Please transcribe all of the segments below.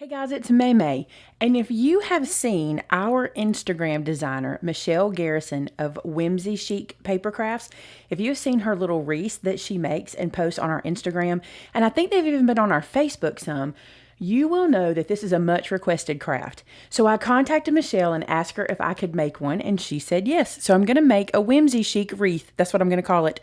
Hey guys, it's Maymay, and if you have seen our Instagram designer, Michelle Garrison of Whimsy Chic Paper Crafts, if you've seen her little wreaths that she makes and posts on our Instagram, and I think they've even been on our Facebook some, you will know that this is a much requested craft. So I contacted Michelle and asked her if I could make one, and she said yes. So I'm going to make a Whimsy Chic wreath. That's what I'm going to call it.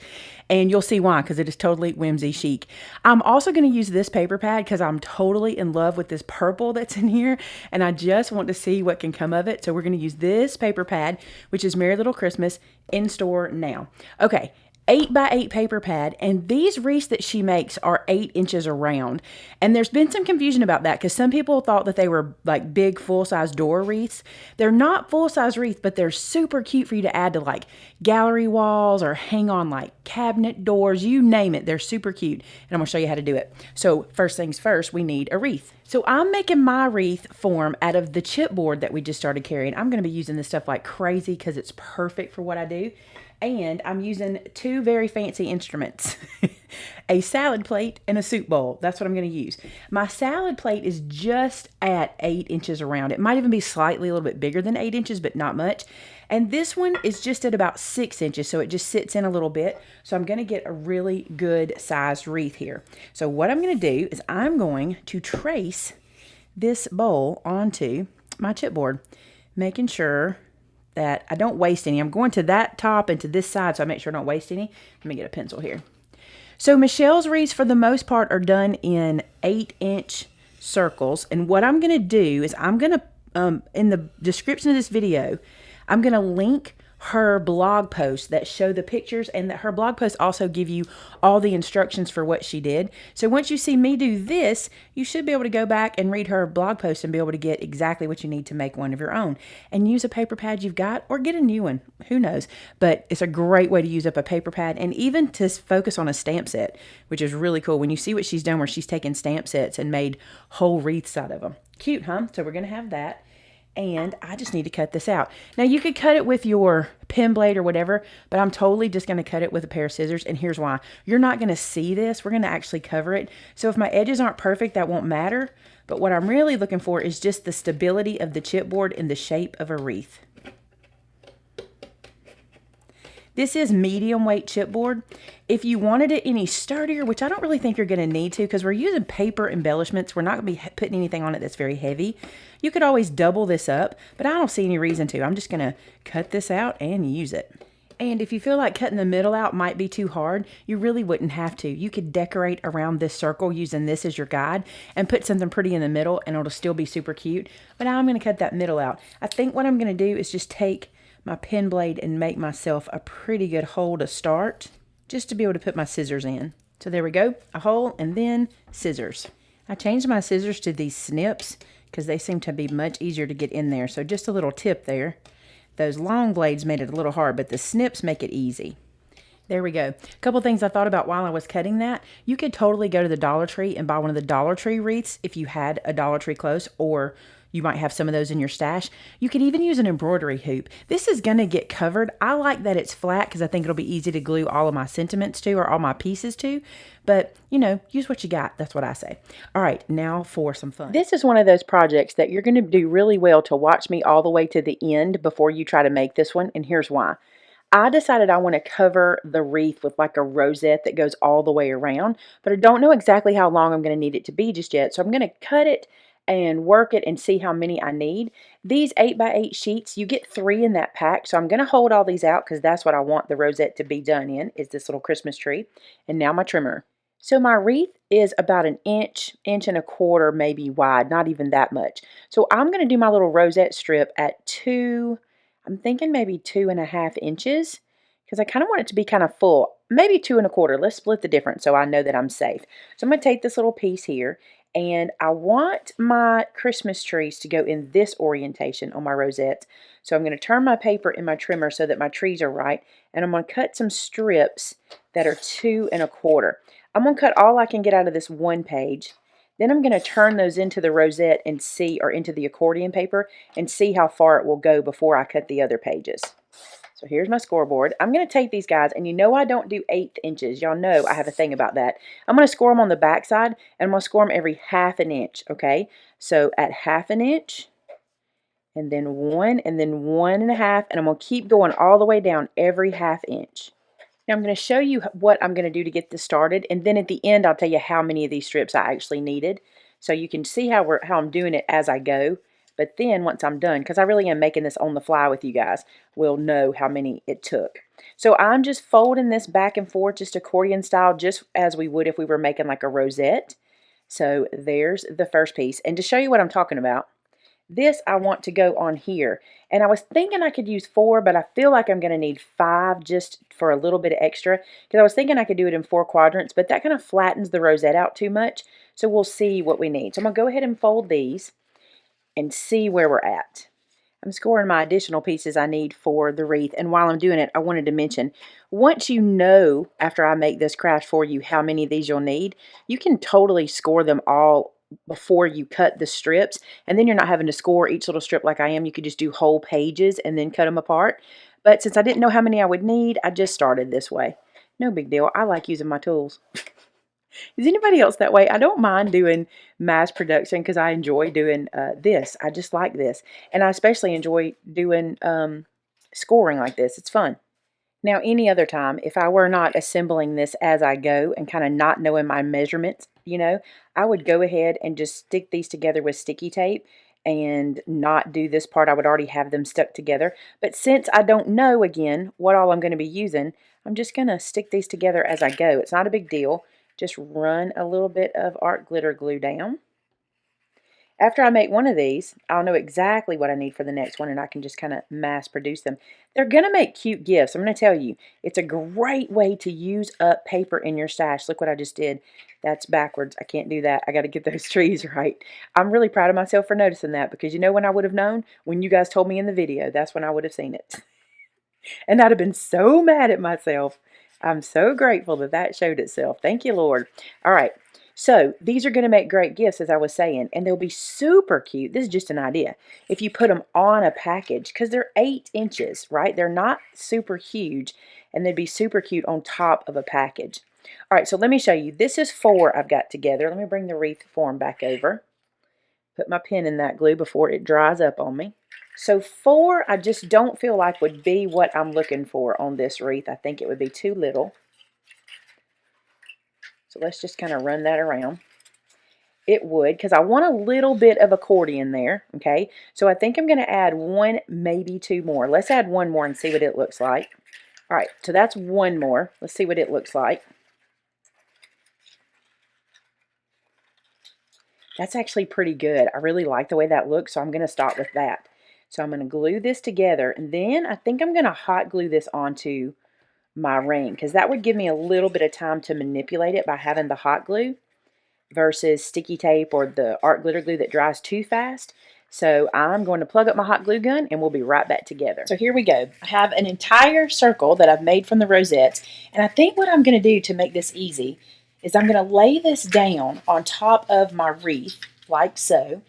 And you'll see why, because it is totally Whimsy Chic. I'm also going to use this paper pad because I'm totally in love with this purple that's in here, and I just want to see what can come of it. So we're going to use this paper pad, which is Merry Little Christmas, in store now. Okay. 8x8 paper pad, and these wreaths that she makes are 8 inches around. And there's been some confusion about that because some people thought that they were like big full-size door wreaths. They're not full-size wreaths, but they're super cute for you to add to like gallery walls or hang on like cabinet doors, you name it. They're super cute, and I'm gonna show you how to do it. So first things first, we need a wreath. So I'm making my wreath form out of the chipboard that we just started carrying. I'm gonna be using this stuff like crazy because it's perfect for what I do. And I'm using 2 very fancy instruments, a salad plate and a soup bowl. That's what I'm going to use. My salad plate is just at 8 inches around. It might even be slightly a little bit bigger than 8 inches, but not much. And this one is just at about 6 inches, so it just sits in a little bit. So I'm going to get a really good sized wreath here. So what I'm going to do is I'm going to trace this bowl onto my chipboard, making sure that I don't waste any. I'm going to that top and to this side, so I make sure I don't waste any. Let me get a pencil here. So Michelle's wreaths, for the most part, are done in 8-inch circles. And what I'm going to do is I'm going to, in the description of this video, I'm going to link her blog posts that show the pictures, and that her blog posts also give you all the instructions for what she did. So once you see me do this, you should be able to go back and read her blog post and be able to get exactly what you need to make one of your own. And use a paper pad you've got, or get a new one. Who knows? But it's a great way to use up a paper pad, and even to focus on a stamp set, which is really cool. When you see what she's done where she's taken stamp sets and made whole wreaths out of them. Cute, huh? So we're going to have that. And I just need to cut this out. Now, you could cut it with your pen blade or whatever, but I'm totally just going to cut it with a pair of scissors. And here's why. You're not going to see this. We're going to actually cover it. So if my edges aren't perfect, that won't matter. But what I'm really looking for is just the stability of the chipboard in the shape of a wreath. This is medium weight chipboard. If you wanted it any sturdier, which I don't really think you're going to need to because we're using paper embellishments, we're not going to be putting anything on it that's very heavy. You could always double this up, but I don't see any reason to. I'm just going to cut this out and use it. And if you feel like cutting the middle out might be too hard, you really wouldn't have to. You could decorate around this circle using this as your guide and put something pretty in the middle, and it'll still be super cute. But now I'm going to cut that middle out. I think what I'm going to do is just take my pen blade and make myself a pretty good hole to start, just to be able to put my scissors in. So there we go, a hole and then scissors. I changed my scissors to these snips because they seem to be much easier to get in there. So just a little tip there. Those long blades made it a little hard, but the snips make it easy. There we go. A couple things I thought about while I was cutting that. You could totally go to the Dollar Tree and buy one of the Dollar Tree wreaths if you had a Dollar Tree close, or you might have some of those in your stash. You could even use an embroidery hoop. This is going to get covered. I like that it's flat because I think it'll be easy to glue all of my sentiments to, or all my pieces to. But, you know, use what you got. That's what I say. All right, now for some fun. This is one of those projects that you're going to do really well to watch me all the way to the end before you try to make this one. And here's why. I decided I want to cover the wreath with like a rosette that goes all the way around, but I don't know exactly how long I'm going to need it to be just yet. So I'm going to cut it and work it and see how many I need. These 8x8 sheets, you get 3 in that pack. So I'm going to hold all these out because that's what I want the rosette to be done in, is this little Christmas tree. And now my trimmer. So my wreath is about an inch, inch and a quarter maybe wide, not even that much. So I'm going to do my little rosette strip at 2, I'm thinking maybe 2.5 inches, because I kind of want it to be kind of full. Maybe 2 1/4. Let's split the difference so I know that I'm safe. So I'm going to take this little piece here, and I want my Christmas trees to go in this orientation on my rosette. So I'm going to turn my paper in my trimmer so that my trees are right, and I'm going to cut some strips that are 2 1/4. I'm going to cut all I can get out of this one page. Then I'm going to turn those into the rosette and see, or into the accordion paper, and see how far it will go before I cut the other pages. So So here's my scoreboard. I'm going to take these guys, and you know I don't do 1/8 inches. Y'all know I have a thing about that. I'm going to score them on the back side, and I'm going to score them every 1/2 inch, okay? So at 1/2 inch, and then 1, and then 1 1/2, and I'm going to keep going all the way down every 1/2 inch. Now I'm going to show you what I'm going to do to get this started, and then at the end I'll tell you how many of these strips I actually needed. So you can see how I'm doing it as I go. But then once I'm done, because I really am making this on the fly with you guys, we'll know how many it took. So I'm just folding this back and forth, just accordion style, just as we would if we were making like a rosette. So there's the first piece. And to show you what I'm talking about, this I want to go on here. And I was thinking I could use 4, but I feel like I'm going to need 5 just for a little bit of extra. Because I was thinking I could do it in 4 quadrants, but that kind of flattens the rosette out too much. So we'll see what we need. So I'm going to go ahead and fold these and see where we're at. I'm scoring my additional pieces I need for the wreath. And while I'm doing it, I wanted to mention, once you know, after I make this craft for you, how many of these you'll need, you can totally score them all before you cut the strips. And then you're not having to score each little strip like I am. You could just do whole pages and then cut them apart. But since I didn't know how many I would need, I just started this way. No big deal. I like using my tools. Is anybody else that way? I don't mind doing mass production because I enjoy doing this. I just like this. And I especially enjoy doing scoring like this. It's fun. Now, any other time, if I were not assembling this as I go and kind of not knowing my measurements, you know, I would go ahead and just stick these together with sticky tape and not do this part. I would already have them stuck together. But since I don't know, again, what all I'm going to be using, I'm just going to stick these together as I go. It's not a big deal. Just run a little bit of art glitter glue down. After I make one of these, I'll know exactly what I need for the next one, and I can just kind of mass produce them. They're going to make cute gifts. I'm going to tell you, it's a great way to use up paper in your stash. Look what I just did. That's backwards. I can't do that. I got to get those trees right. I'm really proud of myself for noticing that, because you know when I would have known? When you guys told me in the video. That's when I would have seen it. And I'd have been so mad at myself. I'm so grateful that that showed itself. Thank you, Lord. All right. So these are going to make great gifts, as I was saying, and they'll be super cute. This is just an idea. If you put them on a package, because they're 8 inches, right? They're not super huge, and they'd be super cute on top of a package. All right, so let me show you. This is 4 I've got together. Let me bring the wreath form back over. Put my pen in that glue before it dries up on me. So 4 I just don't feel like would be what I'm looking for on this wreath. I think it would be too little. So let's just kind of run that around. It would, because I want a little bit of accordion there, okay? So I think I'm going to add 1, maybe 2 more. Let's add 1 more and see what it looks like. All right, so that's 1 more. Let's see what it looks like. That's actually pretty good. I really like the way that looks, so I'm going to start with that. So I'm going to glue this together, and then I think I'm going to hot glue this onto my ring, because that would give me a little bit of time to manipulate it by having the hot glue versus sticky tape or the art glitter glue that dries too fast. So I'm going to plug up my hot glue gun and we'll be right back together. So here we go. I have an entire circle that I've made from the rosettes, and I think what I'm going to do to make this easy is I'm going to lay this down on top of my wreath like so.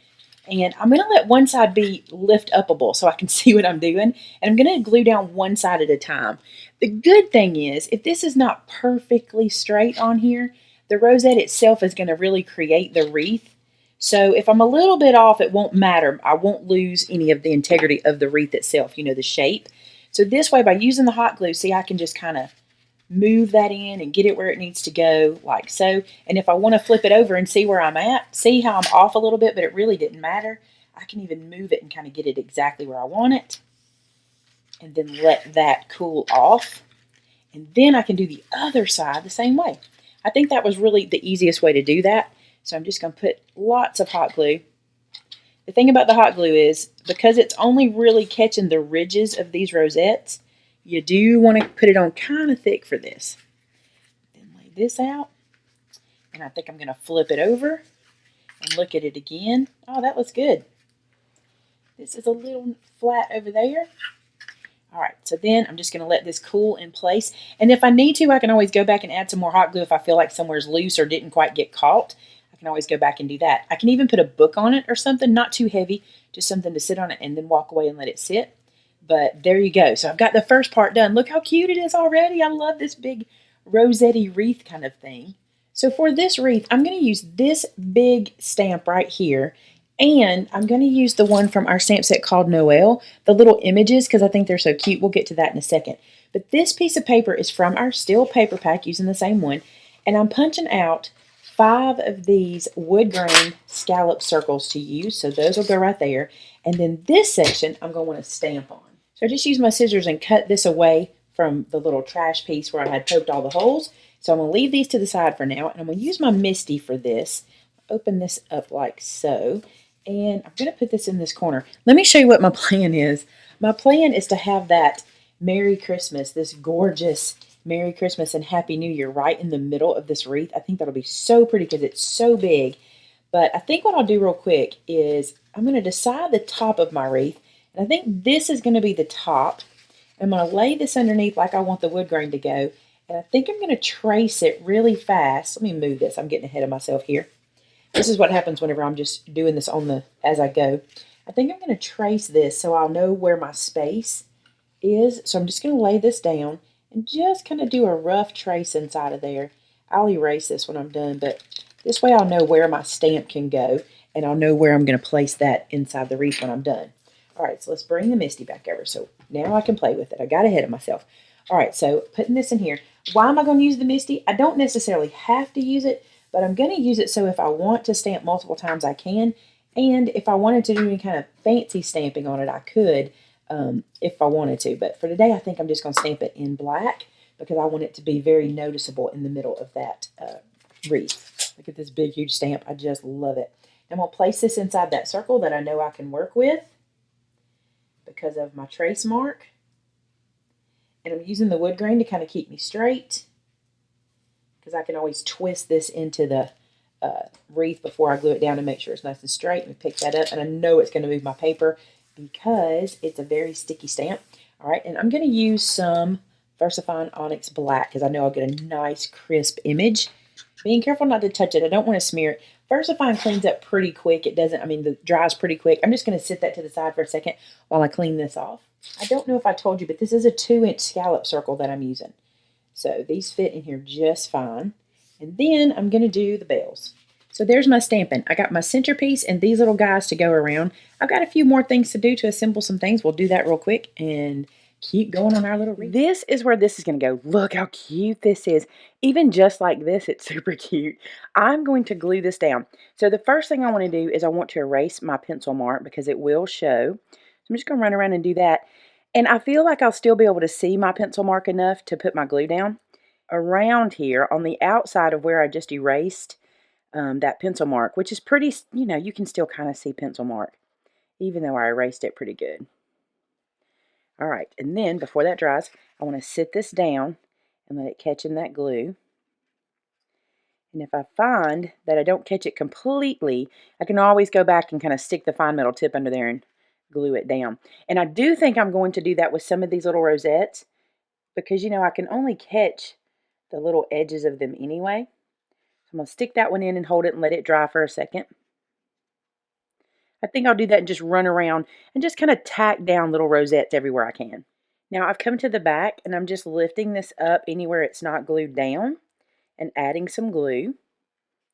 And I'm going to let one side be lift upable so I can see what I'm doing. And I'm going to glue down one side at a time. The good thing is, if this is not perfectly straight on here, the rosette itself is going to really create the wreath. So if I'm a little bit off, it won't matter. I won't lose any of the integrity of the wreath itself, you know, the shape. So this way, by using the hot glue, see, I can just kind of move that in and get it where it needs to go, like so. And if I want to flip it over and see where I'm at, see how I'm off a little bit, but it really didn't matter. I can even move it and kind of get it exactly where I want it. And then let that cool off. And then I can do the other side the same way. I think that was really the easiest way to do that. So I'm just going to put lots of hot glue. The thing about the hot glue is, because it's only really catching the ridges of these rosettes, you do want to put it on kind of thick for this. Then lay this out. And I think I'm going to flip it over and look at it again. Oh, that looks good. This is a little flat over there. All right, so then I'm just going to let this cool in place. And if I need to, I can always go back and add some more hot glue if I feel like somewhere's loose or didn't quite get caught. I can always go back and do that. I can even put a book on it or something, not too heavy, just something to sit on it and then walk away and let it sit. But there you go. So I've got the first part done. Look how cute it is already. I love this big rosette-y wreath kind of thing. So for this wreath, I'm going to use this big stamp right here. And I'm going to use the one from our stamp set called Noel, the little images, because I think they're so cute. We'll get to that in a second. But this piece of paper is from our steel paper pack, using the same one. And I'm punching out 5 of these wood grain scallop circles to use. So those will go right there. And then this section, I'm going to want to stamp on. So I just used my scissors and cut this away from the little trash piece where I had poked all the holes. So I'm going to leave these to the side for now. And I'm going to use my Misty for this. Open this up like so. And I'm going to put this in this corner. Let me show you what my plan is. My plan is to have that Merry Christmas, this gorgeous Merry Christmas and Happy New Year right in the middle of this wreath. I think that'll be so pretty because it's so big. But I think what I'll do real quick is I'm going to decide the top of my wreath. And I think this is going to be the top. I'm going to lay this underneath like I want the wood grain to go. And I think I'm going to trace it really fast. Let me move this. I'm getting ahead of myself here. This is what happens whenever I'm just doing this on the as I go. I think I'm going to trace this so I'll know where my space is. So I'm just going to lay this down and just kind of do a rough trace inside of there. I'll erase this when I'm done, but this way I'll know where my stamp can go, and I'll know where I'm going to place that inside the wreath when I'm done. All right, so let's bring the Misty back over. So now I can play with it. I got ahead of myself. All right, so putting this in here. Why am I going to use the Misty? I don't necessarily have to use it, but I'm going to use it so if I want to stamp multiple times, I can. And if I wanted to do any kind of fancy stamping on it, I could if I wanted to. But for today, I think I'm just going to stamp it in black because I want it to be very noticeable in the middle of that wreath. Look at this big, huge stamp. I just love it. I'm going to place this inside that circle that I know I can work with because of my trace mark. And I'm using the wood grain to kind of keep me straight because I can always twist this into the wreath before I glue it down to make sure it's nice and straight. Let me pick that up, and I know it's going to move my paper because it's a very sticky stamp. All right, and I'm going to use some VersaFine Onyx Black because I know I'll get a nice crisp image. Being careful not to touch it. I don't want to smear it. VersaFine cleans up pretty quick. It doesn't, it dries pretty quick. I'm just going to sit that to the side for a second while I clean this off. I don't know if I told you, but this is a 2-inch scallop circle that I'm using. So these fit in here just fine. And then I'm going to do the bells. So there's my stamping. I got my centerpiece and these little guys to go around. I've got a few more things to do to assemble some things. We'll do that real quick and keep going on our little wreath. This is where this is going to go. Look how cute this is. Even just like this, it's super cute. I'm going to glue this down. So the first thing I want to do is I want to erase my pencil mark because it will show. So I'm just going to run around and do that. And I feel like I'll still be able to see my pencil mark enough to put my glue down. Around here on the outside of where I just erased that pencil mark, which is pretty, you can still kind of see pencil mark, even though I erased it pretty good. All right, and then before that dries, I want to sit this down and let it catch in that glue. And if I find that I don't catch it completely, I can always go back and kind of stick the fine metal tip under there and glue it down. And I do think I'm going to do that with some of these little rosettes because, I can only catch the little edges of them anyway. I'm going to stick that one in and hold it and let it dry for a second. I think I'll do that and just run around and just kind of tack down little rosettes everywhere I can. Now I've come to the back and I'm just lifting this up anywhere it's not glued down and adding some glue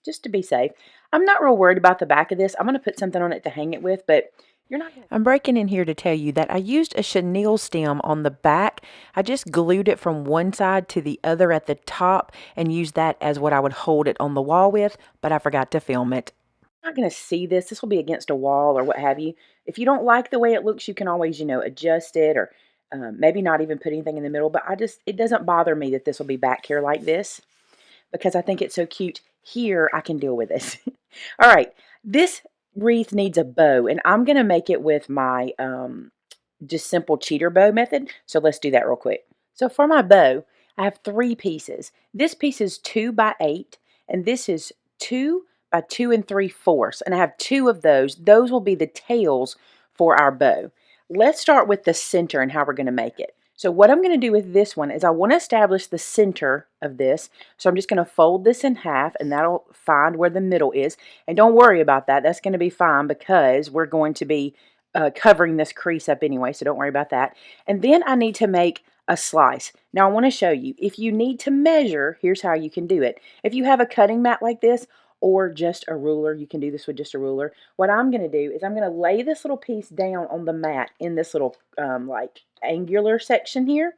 just to be safe. I'm not real worried about the back of this. I'm going to put something on it to hang it with, but you're not going to. I'm breaking in here to tell you that I used a chenille stem on the back. I just glued it from one side to the other at the top and used that as what I would hold it on the wall with, but I forgot to film it. I'm not going to see this. This will be against a wall or what have you. If you don't like the way it looks, you can always, adjust it or maybe not even put anything in the middle. But it doesn't bother me that this will be back here like this because I think it's so cute. Here, I can deal with this. All right, this wreath needs a bow, and I'm going to make it with my just simple cheater bow method. So let's do that real quick. So for my bow, I have 3 pieces. This piece is 2 by 8, and this is 2 by 2 3/4, and I have 2 of those. Those will be the tails for our bow. Let's start with the center and how we're going to make it. So what I'm going to do with this one is I want to establish the center of this. So I'm just going to fold this in half, and that'll find where the middle is. And don't worry about that. That's going to be fine because we're going to be covering this crease up anyway, so don't worry about that. And then I need to make a slice. Now I want to show you, if you need to measure, here's how you can do it. If you have a cutting mat like this, or just a ruler, you can do this with just a ruler. What I'm going to do is I'm going to lay this little piece down on the mat in this little like angular section here.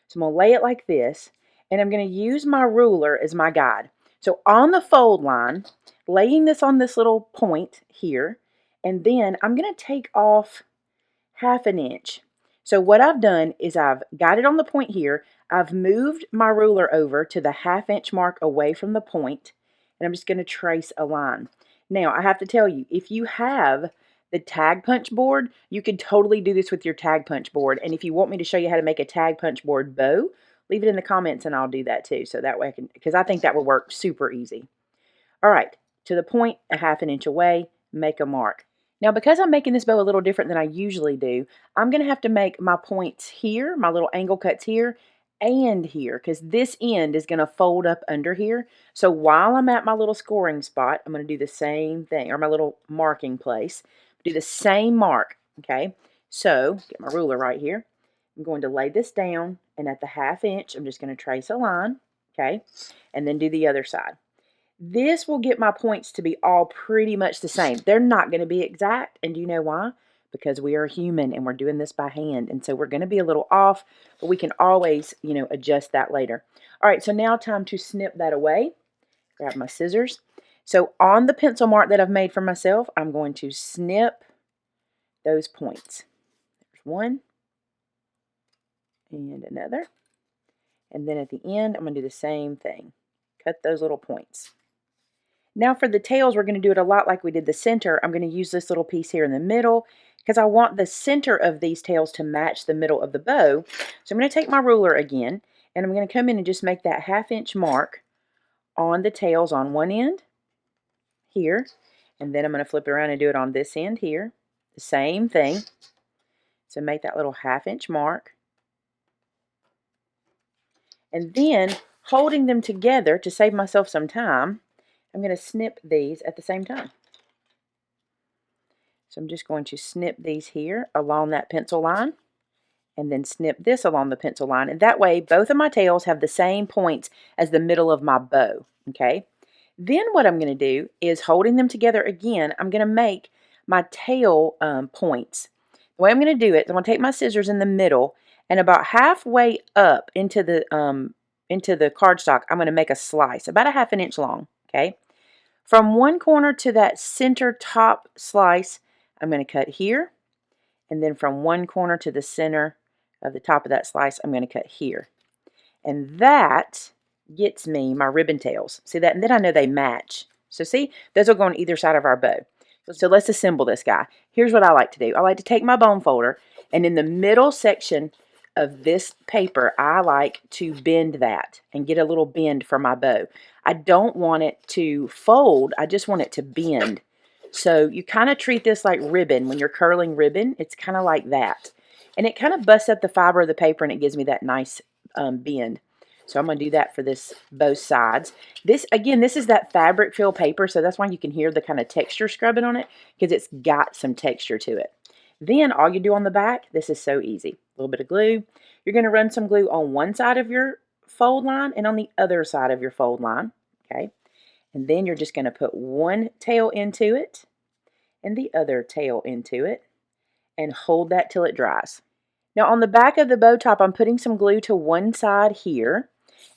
So I'm going to lay it like this, and I'm going to use my ruler as my guide. So on the fold line, laying this on this little point here, and then I'm going to take off 1/2 inch. So what I've done is I've got it on the point here. I've moved my ruler over to the 1/2 inch mark away from the point, and I'm just going to trace a line. Now, I have to tell you, if you have the tag punch board, you could totally do this with your tag punch board. And if you want me to show you how to make a tag punch board bow, leave it in the comments and I'll do that too. So that way I can, because I think that will work super easy. All right, to the point, 1/2 inch away, make a mark. Now, because I'm making this bow a little different than I usually do, I'm going to have to make my points here, my little angle cuts here, and here, because this end is going to fold up under here. So while I'm at my little scoring spot, I'm going to do the same thing, or my little marking place. Do the same mark, okay? So, get my ruler right here. I'm going to lay this down, and at the 1/2 inch, I'm just going to trace a line, okay? And then do the other side. This will get my points to be all pretty much the same. They're not going to be exact, and do you know why? Because we are human and we're doing this by hand, and so we're going to be a little off, but we can always, you know, adjust that later. All right, so now time to snip that away. Grab my scissors. So on the pencil mark that I've made for myself, I'm going to snip those points. There's one and another. And then at the end, I'm going to do the same thing. Cut those little points. Now for the tails, we're going to do it a lot like we did the center. I'm going to use this little piece here in the middle because I want the center of these tails to match the middle of the bow. So I'm going to take my ruler again, and I'm going to come in and just make that 1/2 inch mark on the tails on one end here, and then I'm going to flip it around and do it on this end here. The same thing. So make that little 1/2 inch mark. And then holding them together to save myself some time, I'm going to snip these at the same time. So I'm just going to snip these here along that pencil line, and then snip this along the pencil line. And that way, both of my tails have the same points as the middle of my bow, okay? Then what I'm going to do is, holding them together again, I'm going to make my tail points. The way I'm going to do it, I'm going to take my scissors in the middle, and about halfway up into the cardstock, I'm going to make a slice, about 1/2 inch long, okay? From one corner to that center top slice, I'm going to cut here, and then from one corner to the center of the top of that slice, I'm going to cut here. And that gets me my ribbon tails. See that? And then I know they match. So see, those will go on either side of our bow. So let's assemble this guy. Here's what I like to do. I like to take my bone folder, and in the middle section of this paper, I like to bend that and get a little bend for my bow. I don't want it to fold. I just want it to bend. So you kind of treat this like ribbon. When you're curling ribbon, it's kind of like that. And it kind of busts up the fiber of the paper, and it gives me that nice bend. So I'm going to do that for this both sides. This, again, this is that fabric fill paper, so that's why you can hear the kind of texture scrubbing on it, because it's got some texture to it. Then all you do on the back, this is so easy. A little bit of glue. You're going to run some glue on one side of your fold line and on the other side of your fold line, okay? And then you're just going to put one tail into it and the other tail into it and hold that till it dries. Now on the back of the bow top, I'm putting some glue to one side here,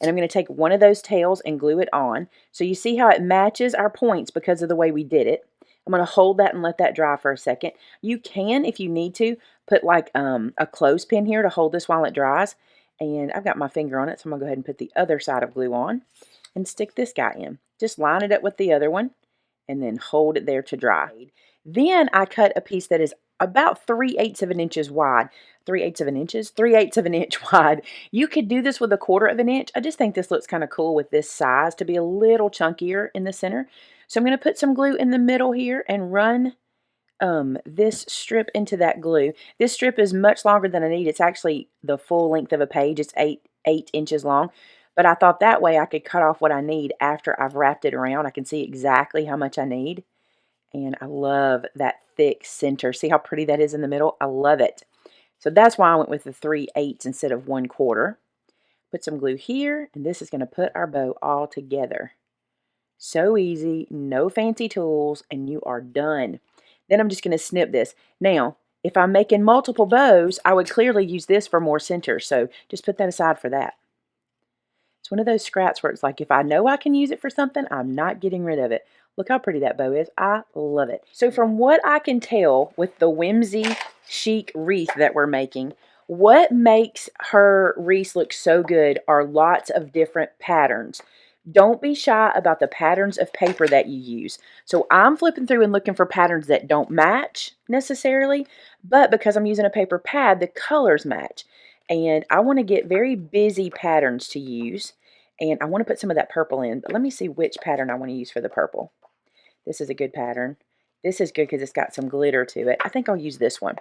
and I'm going to take one of those tails and glue it on. So you see how it matches our points because of the way we did it. I'm going to hold that and let that dry for a second. You can, if you need to, put like a clothespin here to hold this while it dries. And I've got my finger on it, so I'm going to go ahead and put the other side of glue on and stick this guy in. Just line it up with the other one and then hold it there to dry. Then I cut a piece that is about 3/8 of an inch wide. 3/8 of an inch? 3/8 of an inch wide. You could do this with 1/4 of an inch. I just think this looks kind of cool with this size to be a little chunkier in the center. So I'm going to put some glue in the middle here and run this strip into that glue. This strip is much longer than I need. It's actually the full length of a page. It's 8 inches long. But I thought that way I could cut off what I need after I've wrapped it around. I can see exactly how much I need. And I love that thick center. See how pretty that is in the middle? I love it. So that's why I went with the 3/8 instead of 1/4. Put some glue here, and this is going to put our bow all together. So easy, no fancy tools, and you are done. Then I'm just going to snip this. Now, if I'm making multiple bows, I would clearly use this for more center, so just put that aside for that. It's one of those scraps where it's like, if I know I can use it for something, I'm not getting rid of it. Look how pretty that bow is. I love it. So from what I can tell with the Whimsy Chic wreath that we're making, what makes her wreath look so good are lots of different patterns. Don't be shy about the patterns of paper that you use. So I'm flipping through and looking for patterns that don't match necessarily, but because I'm using a paper pad, the colors match. And I want to get very busy patterns to use. And I want to put some of that purple in. But let me see which pattern I want to use for the purple. This is a good pattern. This is good because it's got some glitter to it. I think I'll use this one.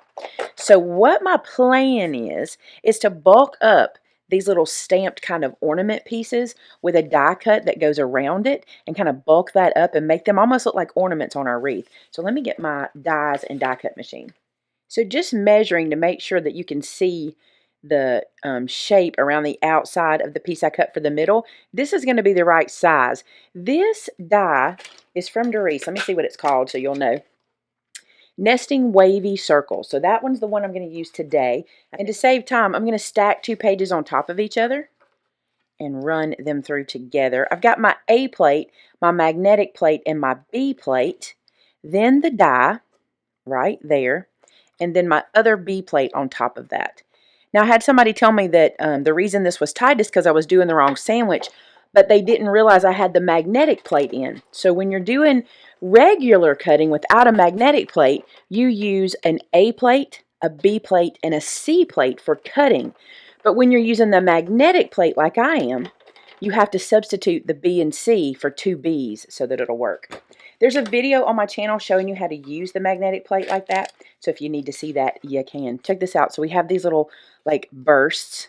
So what my plan is to bulk up these little stamped kind of ornament pieces with a die cut that goes around it and kind of bulk that up and make them almost look like ornaments on our wreath. So let me get my dies and die cut machine. So just measuring to make sure that you can see the shape around the outside of the piece I cut for the middle. This is going to be the right size. This die is from Doris. Let me see what it's called so you'll know. Nesting Wavy Circles. So that one's the one I'm going to use today. And to save time, I'm going to stack 2 pages on top of each other and run them through together. I've got my A plate, my magnetic plate, and my B plate. Then the die right there. And then my other B plate on top of that. Now, I had somebody tell me that the reason this was tight is because I was doing the wrong sandwich, but they didn't realize I had the magnetic plate in. So when you're doing regular cutting without a magnetic plate, you use an A plate, a B plate, and a C plate for cutting. But when you're using the magnetic plate like I am, you have to substitute the B and C for 2 Bs so that it'll work. There's a video on my channel showing you how to use the magnetic plate like that. So if you need to see that, you can. Check this out. So we have these little like bursts.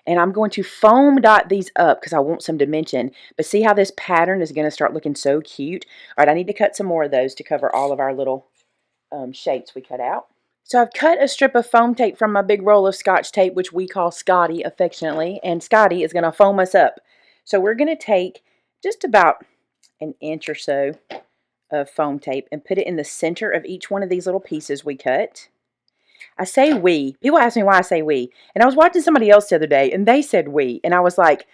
And I'm going to foam dot these up because I want some dimension. But see how this pattern is going to start looking so cute? All right, I need to cut some more of those to cover all of our little shapes we cut out. So I've cut a strip of foam tape from my big roll of Scotch tape, which we call Scotty affectionately. And Scotty is going to foam us up. So we're going to take just about an inch or so of foam tape and put it in the center of each one of these little pieces we cut. I say we. People ask me why I say we. And I was watching somebody else the other day and they said we. And I was like,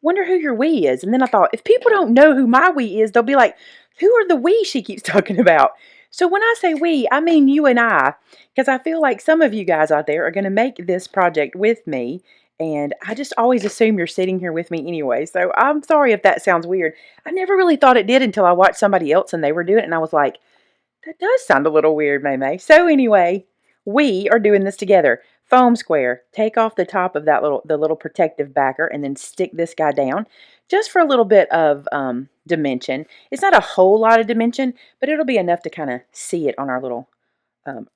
wonder who your we is. And then I thought, if people don't know who my we is, they'll be like, who are the we she keeps talking about? So when I say we, I mean you and I. Because I feel like some of you guys out there are going to make this project with me. And I just always assume you're sitting here with me anyway. So I'm sorry if that sounds weird. I never really thought it did until I watched somebody else and they were doing it. And I was like, that does sound a little weird, Maymay. So anyway, we are doing this together. Foam square. Take off the top of that little protective backer and then stick this guy down just for a little bit of dimension. It's not a whole lot of dimension, but it'll be enough to kind of see it on our little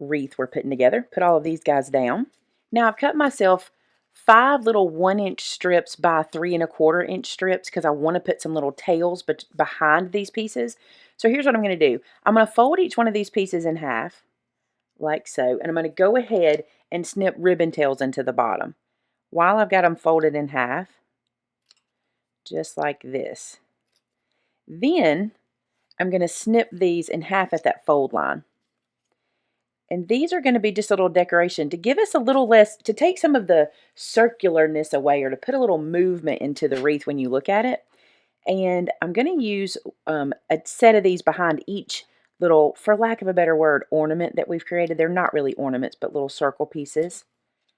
wreath we're putting together. Put all of these guys down. Now I've cut myself 5 little 1-inch strips by 3 1/4 inch strips because I want to put some little tails behind these pieces. So here's what I'm going to do. I'm going to fold each one of these pieces in half like so, and I'm going to go ahead and snip ribbon tails into the bottom while I've got them folded in half, just like this. Then I'm going to snip these in half at that fold line. And these are going to be just a little decoration to give us a little less, to take some of the circularness away or to put a little movement into the wreath when you look at it. And I'm going to use a set of these behind each little, for lack of a better word, ornament that we've created. They're not really ornaments, but little circle pieces.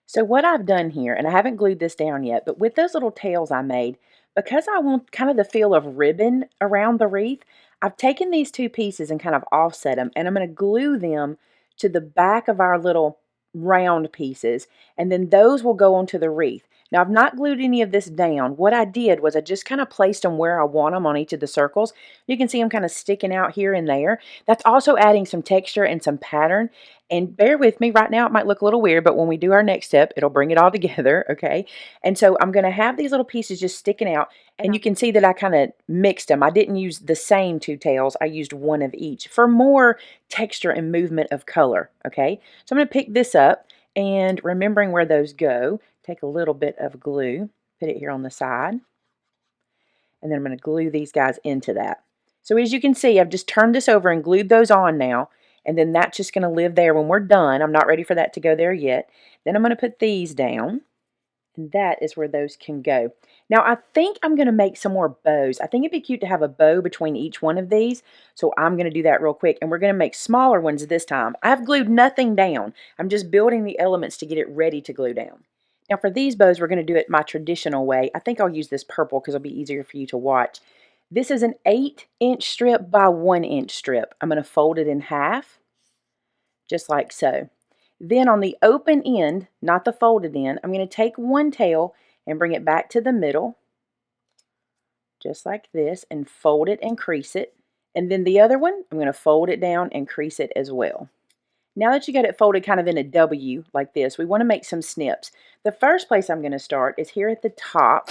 So what I've done here, and I haven't glued this down yet, but with those little tails I made, because I want kind of the feel of ribbon around the wreath, I've taken these 2 pieces and kind of offset them, and I'm going to glue them to the back of our little round pieces, and then those will go onto the wreath. Now, I've not glued any of this down. What I did was I just kind of placed them where I want them on each of the circles. You can see them kind of sticking out here and there. That's also adding some texture and some pattern. And bear with me, right now it might look a little weird, but when we do our next step, it'll bring it all together, okay? And so I'm going to have these little pieces just sticking out, and you can see that I kind of mixed them. I didn't use the same two tails. I used one of each for more texture and movement of color, okay? So I'm going to pick this up, and remembering where those go, take a little bit of glue, put it here on the side, and then I'm going to glue these guys into that. So as you can see, I've just turned this over and glued those on now, and then that's just going to live there when we're done. I'm not ready for that to go there yet. Then I'm going to put these down, and that is where those can go. Now, I think I'm going to make some more bows. I think it'd be cute to have a bow between each one of these, so I'm going to do that real quick, and we're going to make smaller ones this time. I've glued nothing down. I'm just building the elements to get it ready to glue down. Now, for these bows, we're going to do it my traditional way. I think I'll use this purple because it'll be easier for you to watch. This is an 8-inch strip by 1-inch strip. I'm going to fold it in half, just like so. Then on the open end, not the folded end, I'm going to take one tail and bring it back to the middle, just like this, and fold it and crease it. And then the other one, I'm going to fold it down and crease it as well. Now that you got it folded kind of in a W like this, we want to make some snips. The first place I'm going to start is here at the top,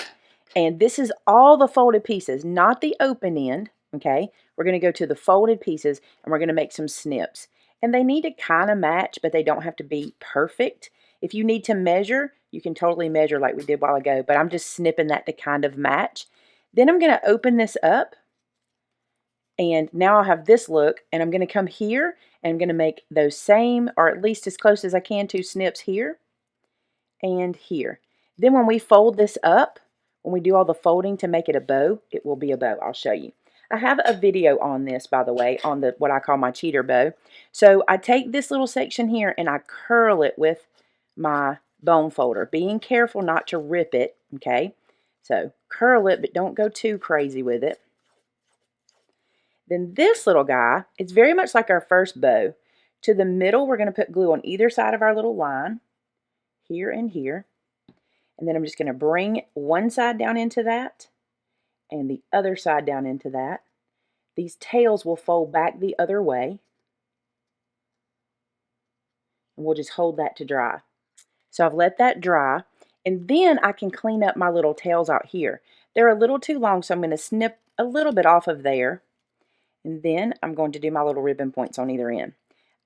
and this is all the folded pieces, not the open end, okay? We're going to go to the folded pieces, and we're going to make some snips. And they need to kind of match, but they don't have to be perfect. If you need to measure, you can totally measure like we did a while ago, but I'm just snipping that to kind of match. Then I'm going to open this up, and now I'll have this look, and I'm going to come here, and I'm going to make those same, or at least as close as I can to snips here and here. Then when we fold this up, when we do all the folding to make it a bow, it will be a bow. I'll show you. I have a video on this, by the way, on the what I call my cheater bow. So I take this little section here and I curl it with my bone folder, being careful not to rip it, okay? So curl it, but don't go too crazy with it. Then this little guy, it's very much like our first bow. To the middle, we're going to put glue on either side of our little line, here and here. And then I'm just going to bring one side down into that and the other side down into that. These tails will fold back the other way. And we'll just hold that to dry. So I've let that dry. And then I can clean up my little tails out here. They're a little too long, so I'm going to snip a little bit off of there. And then I'm going to do my little ribbon points on either end.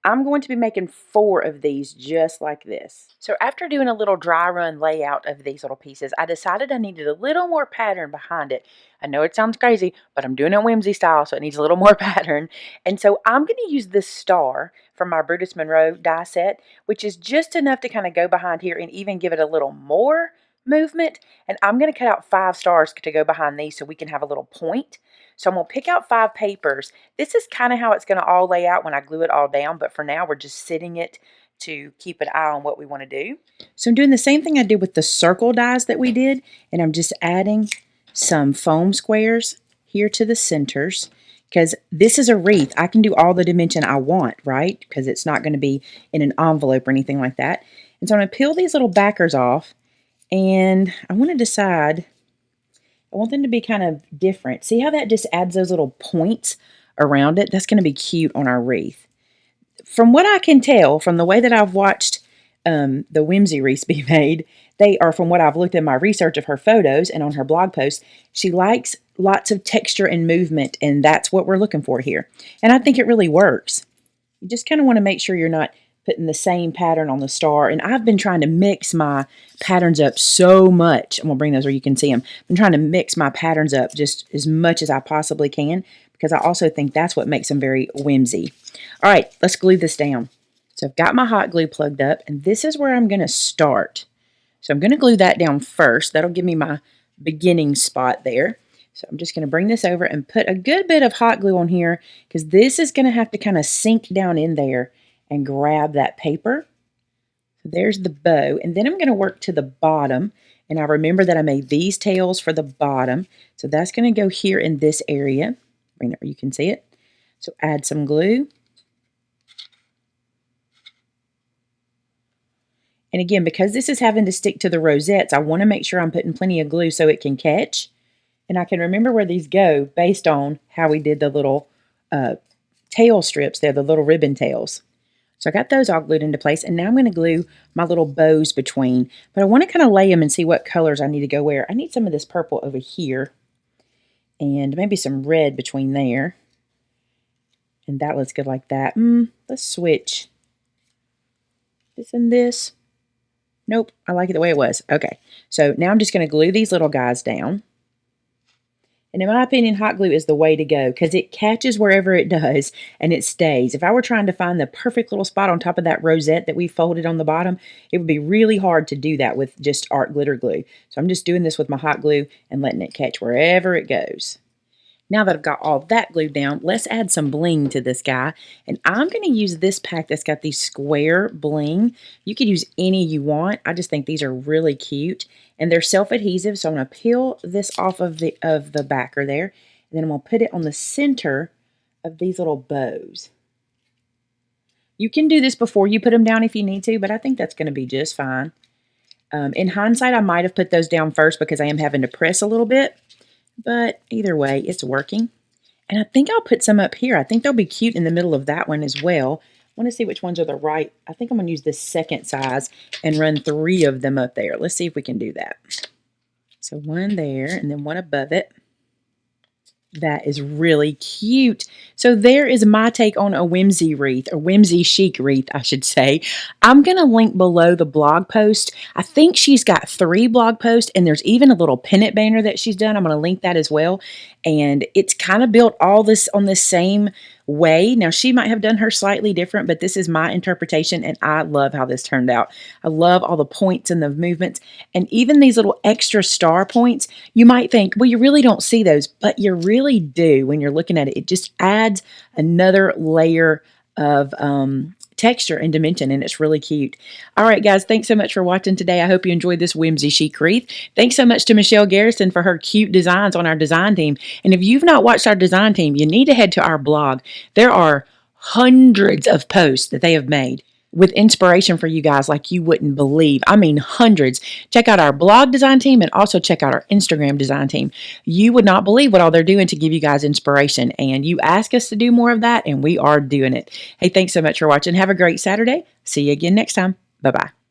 I'm going to be making 4 of these just like this. So after doing a little dry run layout of these little pieces, I decided I needed a little more pattern behind it. I know it sounds crazy, but I'm doing it Whimsy style, so it needs a little more pattern. And so I'm going to use this star from my Brutus Monroe die set, which is just enough to kind of go behind here and even give it a little more movement. And I'm going to cut out 5 stars to go behind these so we can have a little point. So I'm going to pick out 5 papers. This is kind of how it's going to all lay out when I glue it all down, but for now we're just sitting it to keep an eye on what we want to do. So I'm doing the same thing I did with the circle dies that we did, and I'm just adding some foam squares here to the centers, because this is a wreath. I can do all the dimension I want, right? Because it's not going to be in an envelope or anything like that. And so I'm going to peel these little backers off, and I want to decide, I want them to be kind of different. See how that just adds those little points around it? That's going to be cute on our wreath. From what I can tell, from the way that I've watched the Whimsy wreaths be made, they are, from what I've looked at my research of her photos and on her blog posts, she likes lots of texture and movement, and that's what we're looking for here. And I think it really works. You just kind of want to make sure you're not putting the same pattern on the star. And I've been trying to mix my patterns up so much. I'm going to bring those where you can see them. I've been trying to mix my patterns up just as much as I possibly can, because I also think that's what makes them very whimsy. All right, let's glue this down. So I've got my hot glue plugged up, and this is where I'm going to start. So I'm going to glue that down first. That'll give me my beginning spot there. So I'm just going to bring this over and put a good bit of hot glue on here, because this is going to have to kind of sink down in there and grab that paper. So there's the bow, and then I'm going to work to the bottom, and I remember that I made these tails for the bottom, so that's going to go here in this area. Bring it where you can see it. So add some glue, And again, because this is having to stick to the rosettes, I want to make sure I'm putting plenty of glue so it can catch. And I can remember where these go based on how we did the little tail strips there, the little ribbon tails. So I got those all glued into place, and now I'm going to glue my little bows between. But I want to kind of lay them and see what colors I need to go where. I need some of this purple over here, and maybe some red between there. And that looks good like that. Let's switch this and this. Nope, I like it the way it was. Okay, so now I'm just going to glue these little guys down. And in my opinion, hot glue is the way to go because it catches wherever it does and it stays. If I were trying to find the perfect little spot on top of that rosette that we folded on the bottom, it would be really hard to do that with just art glitter glue. So I'm just doing this with my hot glue and letting it catch wherever it goes. Now that I've got all that glued down, let's add some bling to this guy. And I'm going to use this pack that's got these square bling. You could use any you want. I just think these are really cute. And they're self-adhesive, so I'm going to peel this off of the backer there. And then I'm going to put it on the center of these little bows. You can do this before you put them down if you need to, but I think that's going to be just fine. In hindsight, I might have put those down first because I am having to press a little bit. But either way, it's working. And I think I'll put some up here. I think they'll be cute in the middle of that one as well. I want to see which ones are the right. I think I'm going to use this second size and run 3 of them up there. Let's see if we can do that. So one there and then one above it. That is really cute. So there is my take on a Whimsy wreath, or Whimsy Chic wreath, I should say. I'm going to link below the blog post. I think she's got 3 blog posts, and there's even a little pennant banner that she's done. I'm going to link that as well. And it's kind of built all this on the same way. Now, she might have done her slightly different, but this is my interpretation, and I love how this turned out. I love all the points and the movements, and even these little extra star points. You might think, well, you really don't see those, but you really do when you're looking at it. It just adds another layer of texture and dimension, and it's really cute. All right, guys, thanks so much for watching today. I hope you enjoyed this Whimsy Chic wreath. Thanks so much to Michelle Garrison for her cute designs on our design team. And if you've not watched our design team, you need to head to our blog. There are hundreds of posts that they have made with inspiration for you guys like you wouldn't believe. I mean, hundreds. Check out our blog design team and also check out our Instagram design team. You would not believe what all they're doing to give you guys inspiration. And you ask us to do more of that, and we are doing it. Hey, thanks so much for watching. Have a great Saturday. See you again next time. Bye-bye.